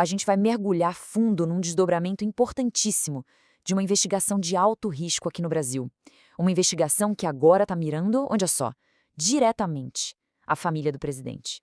a gente vai mergulhar fundo num desdobramento importantíssimo de uma investigação de alto risco aqui no Brasil. Uma investigação que agora está mirando, olha só, diretamente a família do presidente.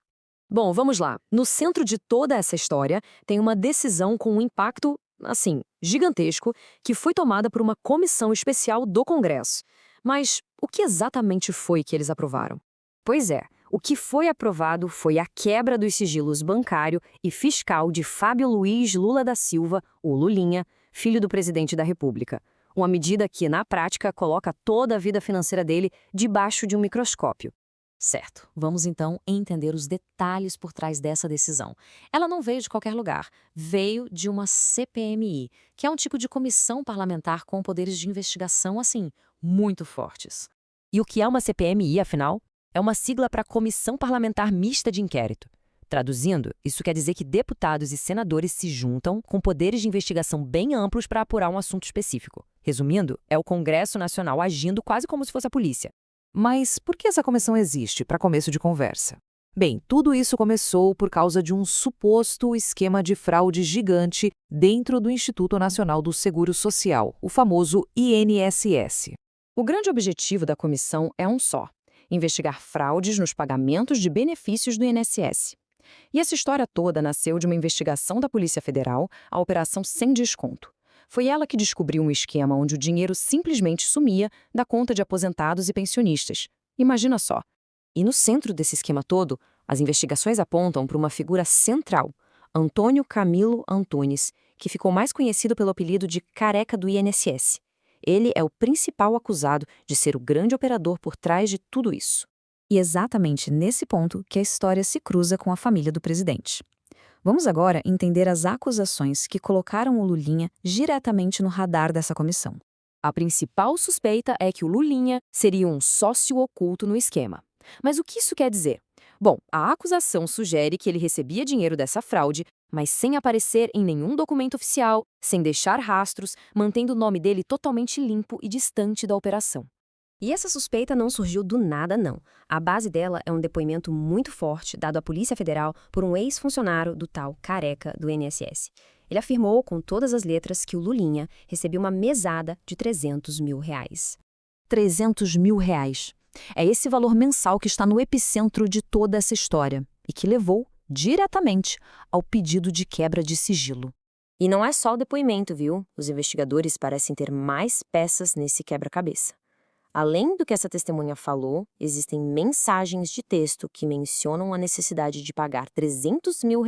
Bom, vamos lá. No centro de toda essa história tem uma decisão com um impacto, assim, gigantesco, que foi tomada por uma comissão especial do Congresso. Mas o que exatamente foi que eles aprovaram? Pois é, o que foi aprovado foi a quebra dos sigilos bancário e fiscal de Fábio Luiz Lula da Silva, o Lulinha, filho do presidente da República. Uma medida que, na prática, coloca toda a vida financeira dele debaixo de um microscópio. Certo, vamos então entender os detalhes por trás dessa decisão. Ela não veio de qualquer lugar, veio de uma CPMI, que é um tipo de comissão parlamentar com poderes de investigação, assim, muito fortes. E o que é uma CPMI, afinal? É uma sigla para Comissão Parlamentar Mista de Inquérito. Traduzindo, isso quer dizer que deputados e senadores se juntam com poderes de investigação bem amplos para apurar um assunto específico. Resumindo, é o Congresso Nacional agindo quase como se fosse a polícia. Mas por que essa comissão existe, para começo de conversa? Bem, tudo isso começou por causa de um suposto esquema de fraude gigante dentro do Instituto Nacional do Seguro Social, o famoso INSS. O grande objetivo da comissão é um só: investigar fraudes nos pagamentos de benefícios do INSS. E essa história toda nasceu de uma investigação da Polícia Federal, a Operação Sem Desconto. Foi ela que descobriu um esquema onde o dinheiro simplesmente sumia da conta de aposentados e pensionistas. Imagina só. E no centro desse esquema todo, as investigações apontam para uma figura central, Antônio Camilo Antunes, que ficou mais conhecido pelo apelido de Careca do INSS. Ele é o principal acusado de ser o grande operador por trás de tudo isso. E é exatamente nesse ponto que a história se cruza com a família do presidente. Vamos agora entender as acusações que colocaram o Lulinha diretamente no radar dessa comissão. A principal suspeita é que o Lulinha seria um sócio oculto no esquema. Mas o que isso quer dizer? Bom, a acusação sugere que ele recebia dinheiro dessa fraude, mas sem aparecer em nenhum documento oficial, sem deixar rastros, mantendo o nome dele totalmente limpo e distante da operação. E essa suspeita não surgiu do nada, não. A base dela é um depoimento muito forte dado à Polícia Federal por um ex-funcionário do tal Careca do INSS. Ele afirmou com todas as letras que o Lulinha recebia uma mesada de R$300 mil. R$300 mil. É esse valor mensal que está no epicentro de toda essa história e que levou diretamente ao pedido de quebra de sigilo. E não é só o depoimento, viu? Os investigadores parecem ter mais peças nesse quebra-cabeça. Além do que essa testemunha falou, existem mensagens de texto que mencionam a necessidade de pagar R$300 mil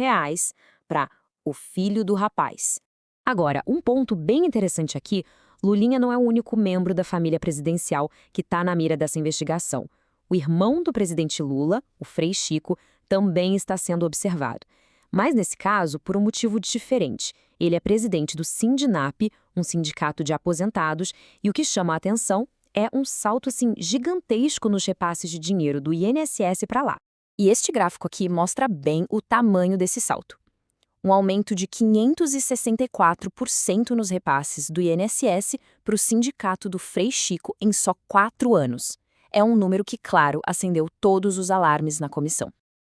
para o filho do rapaz. Agora, um ponto bem interessante aqui, Lulinha não é o único membro da família presidencial que está na mira dessa investigação. O irmão do presidente Lula, o Frei Chico, também está sendo observado. Mas nesse caso, por um motivo diferente. Ele é presidente do Sindinap, um sindicato de aposentados, e o que chama a atenção é um salto assim gigantesco nos repasses de dinheiro do INSS para lá. E este gráfico aqui mostra bem o tamanho desse salto. Um aumento de 564% nos repasses do INSS para o sindicato do Frei Chico em só 4 anos. É um número que, claro, acendeu todos os alarmes na comissão.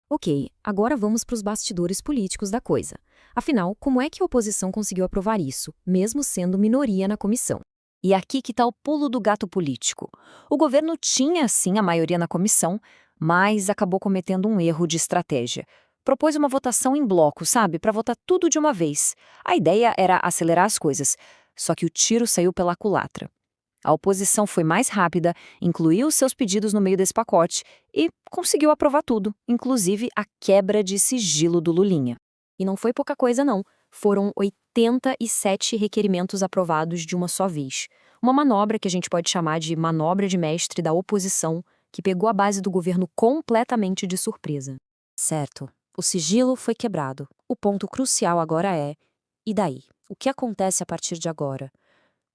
Ok, agora vamos para os bastidores políticos da coisa. Afinal, como é que a oposição conseguiu aprovar isso, mesmo sendo minoria na comissão? E aqui que está o pulo do gato político. O governo tinha, sim, a maioria na comissão, mas acabou cometendo um erro de estratégia. Propôs uma votação em bloco, sabe? Para votar tudo de uma vez. A ideia era acelerar as coisas, só que o tiro saiu pela culatra. A oposição foi mais rápida, incluiu seus pedidos no meio desse pacote e conseguiu aprovar tudo, inclusive a quebra de sigilo do Lulinha. E não foi pouca coisa, não. Foram 87 requerimentos aprovados de uma só vez. Uma manobra que a gente pode chamar de manobra de mestre da oposição, que pegou a base do governo completamente de surpresa. Certo, o sigilo foi quebrado. O ponto crucial agora é: e daí? O que acontece a partir de agora?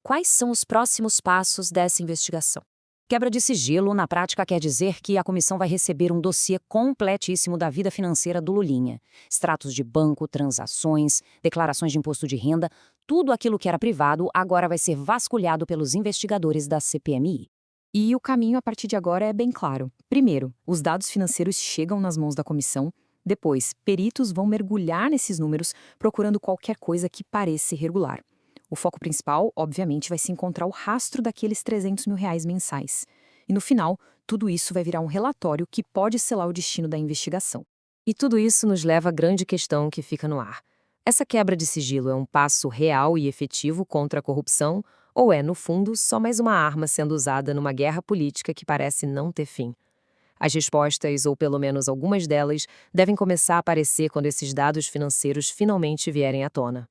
Quais são os próximos passos dessa investigação? Quebra de sigilo, na prática, quer dizer que a comissão vai receber um dossiê completíssimo da vida financeira do Lulinha. Extratos de banco, transações, declarações de imposto de renda, tudo aquilo que era privado agora vai ser vasculhado pelos investigadores da CPMI. E o caminho a partir de agora é bem claro. Primeiro, os dados financeiros chegam nas mãos da comissão, Depois, peritos vão mergulhar nesses números procurando qualquer coisa que pareça irregular. O foco principal, obviamente, vai se encontrar o rastro daqueles R$300 mil mensais. E no final, tudo isso vai virar um relatório que pode selar o destino da investigação. E tudo isso nos leva à grande questão que fica no ar. Essa quebra de sigilo é um passo real e efetivo contra a corrupção ou é, no fundo, só mais uma arma sendo usada numa guerra política que parece não ter fim? As respostas, ou pelo menos algumas delas, devem começar a aparecer quando esses dados financeiros finalmente vierem à tona.